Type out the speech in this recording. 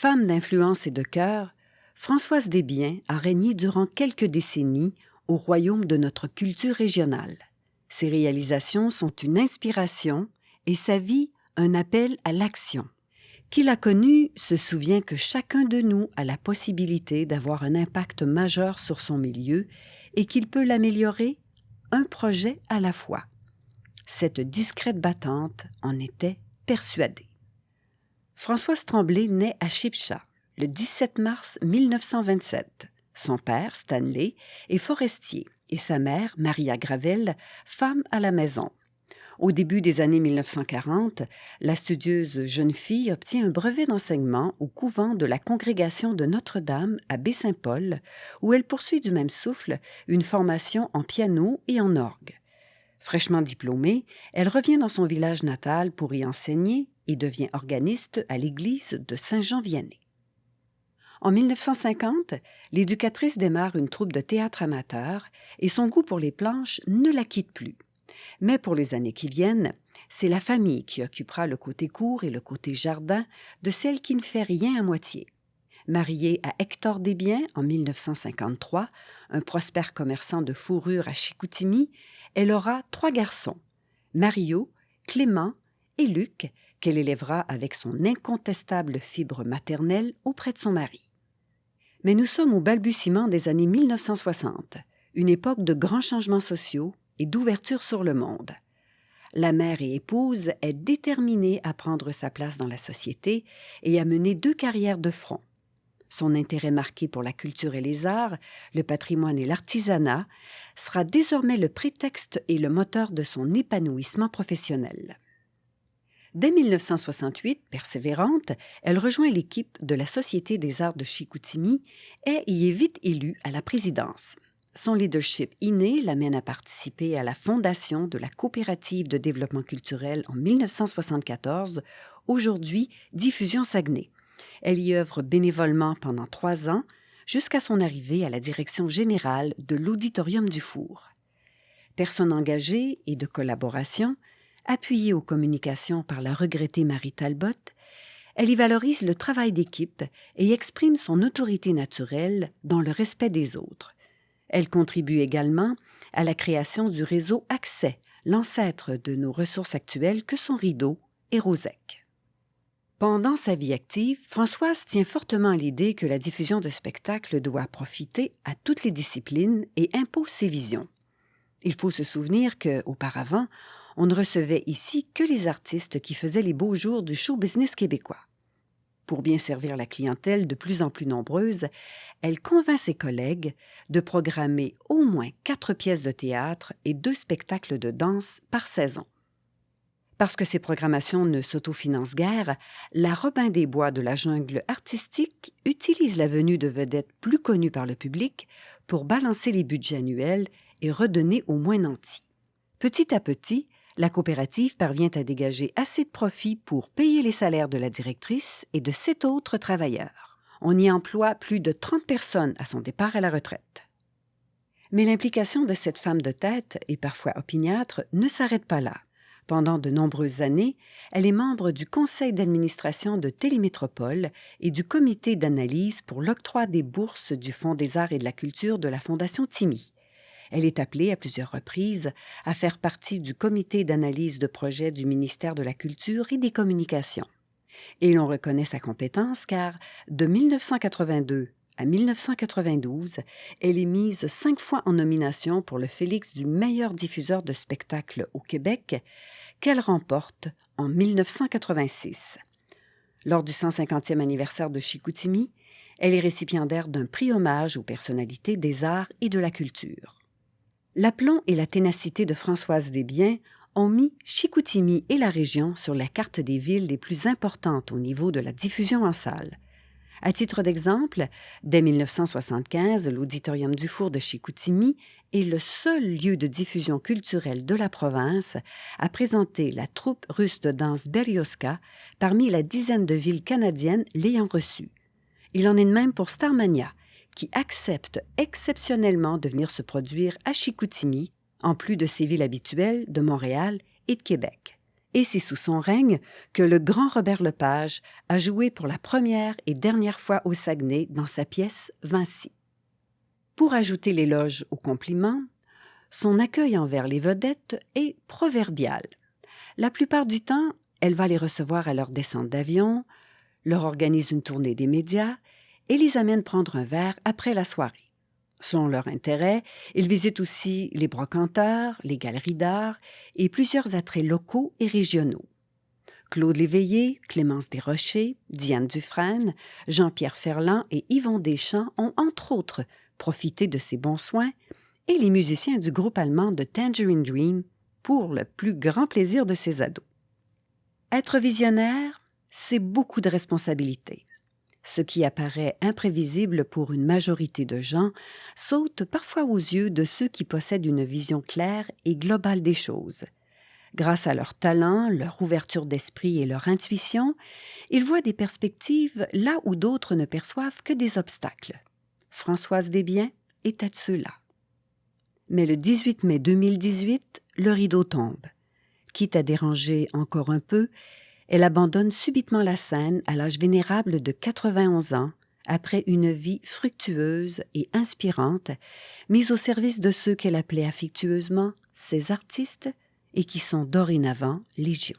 Femme d'influence et de cœur, Françoise Desbiens a régné durant quelques décennies au royaume de notre culture régionale. Ses réalisations sont une inspiration et sa vie un appel à l'action. Qui l'a connue se souvient que chacun de nous a la possibilité d'avoir un impact majeur sur son milieu et qu'il peut l'améliorer un projet à la fois. Cette discrète battante en était persuadée. Françoise Tremblay naît à Shipsha le 17 mars 1927. Son père, Stanley, est forestier et sa mère, Maria Gravel, femme à la maison. Au début des années 1940, la studieuse jeune fille obtient un brevet d'enseignement au couvent de la Congrégation de Notre-Dame à Baie-Saint-Paul, où elle poursuit du même souffle une formation en piano et en orgue. Fraîchement diplômée, elle revient dans son village natal pour y enseigner et devient organiste à l'église de Saint-Jean-Vianney. En 1950, l'éducatrice démarre une troupe de théâtre amateur et son goût pour les planches ne la quitte plus. Mais pour les années qui viennent, c'est la famille qui occupera le côté cour et le côté jardin de celle qui ne fait rien à moitié. Mariée à Hector Desbiens en 1953, un prospère commerçant de fourrure à Chicoutimi, elle aura 3 garçons, Mario, Clément et Luc, qu'elle élèvera avec son incontestable fibre maternelle auprès de son mari. Mais nous sommes au balbutiement des années 1960, une époque de grands changements sociaux et d'ouverture sur le monde. La mère et épouse est déterminée à prendre sa place dans la société et à mener 2 carrières de front. Son intérêt marqué pour la culture et les arts, le patrimoine et l'artisanat sera désormais le prétexte et le moteur de son épanouissement professionnel. Dès 1968, persévérante, elle rejoint l'équipe de la Société des arts de Chicoutimi et y est vite élue à la présidence. Son leadership inné l'amène à participer à la fondation de la Coopérative de développement culturel en 1974, aujourd'hui Diffusion Saguenay. Elle y œuvre bénévolement pendant 3 ans, jusqu'à son arrivée à la direction générale de l'Auditorium du Four. Personne engagée et de collaboration, appuyée aux communications par la regrettée Marie Talbot, elle y valorise le travail d'équipe et exprime son autorité naturelle dans le respect des autres. Elle contribue également à la création du réseau Accès, l'ancêtre de nos ressources actuelles que sont Rideau et Rosec. Pendant sa vie active, Françoise tient fortement à l'idée que la diffusion de spectacles doit profiter à toutes les disciplines et impose ses visions. Il faut se souvenir qu'auparavant, on ne recevait ici que les artistes qui faisaient les beaux jours du show business québécois. Pour bien servir la clientèle de plus en plus nombreuse, elle convainc ses collègues de programmer au moins 4 pièces de théâtre et 2 spectacles de danse par saison. Parce que ces programmations ne s'autofinancent guère, la Robin des Bois de la jungle artistique utilise la venue de vedettes plus connues par le public pour balancer les budgets annuels et redonner aux moins nantis. Petit à petit, la coopérative parvient à dégager assez de profit pour payer les salaires de la directrice et de 7 autres travailleurs. On y emploie plus de 30 personnes à son départ à la retraite. Mais l'implication de cette femme de tête, et parfois opiniâtre, ne s'arrête pas là. Pendant de nombreuses années, elle est membre du conseil d'administration de Télémétropole et du comité d'analyse pour l'octroi des bourses du Fonds des arts et de la culture de la Fondation Timi. Elle est appelée à plusieurs reprises à faire partie du comité d'analyse de projet du ministère de la Culture et des Communications. Et l'on reconnaît sa compétence car, de 1982 à 1992, elle est mise 5 fois en nomination pour le Félix du meilleur diffuseur de spectacles au Québec, qu'elle remporte en 1986. Lors du 150e anniversaire de Chicoutimi, elle est récipiendaire d'un prix hommage aux personnalités des arts et de la culture. L'aplomb et la ténacité de Françoise Desbiens ont mis Chicoutimi et la région sur la carte des villes les plus importantes au niveau de la diffusion en salle. À titre d'exemple, dès 1975, l'Auditorium du Four de Chicoutimi est le seul lieu de diffusion culturelle de la province à présenter la troupe russe de danse Berioska parmi la dizaine de villes canadiennes l'ayant reçue. Il en est de même pour Starmania, qui accepte exceptionnellement de venir se produire à Chicoutimi, en plus de ses villes habituelles de Montréal et de Québec. Et c'est sous son règne que le grand Robert Lepage a joué pour la première et dernière fois au Saguenay dans sa pièce Vinci. Pour ajouter l'éloge au compliment, son accueil envers les vedettes est proverbial. La plupart du temps, elle va les recevoir à leur descente d'avion, leur organise une tournée des médias et les amène prendre un verre après la soirée. Selon leur intérêt, ils visitent aussi les brocanteurs, les galeries d'art et plusieurs attraits locaux et régionaux. Claude Léveillé, Clémence Desrochers, Diane Dufresne, Jean-Pierre Ferland et Yvon Deschamps ont entre autres profité de ces bons soins et les musiciens du groupe allemand de Tangerine Dream pour le plus grand plaisir de ses ados. Être visionnaire, c'est beaucoup de responsabilités. Ce qui apparaît imprévisible pour une majorité de gens saute parfois aux yeux de ceux qui possèdent une vision claire et globale des choses. Grâce à leur talent, leur ouverture d'esprit et leur intuition, ils voient des perspectives là où d'autres ne perçoivent que des obstacles. Françoise Desbiens était de ceux-là. Mais le 18 mai 2018, le rideau tombe. Quitte à déranger encore un peu, elle abandonne subitement la scène à l'âge vénérable de 91 ans, après une vie fructueuse et inspirante, mise au service de ceux qu'elle appelait affectueusement ses artistes et qui sont dorénavant légion.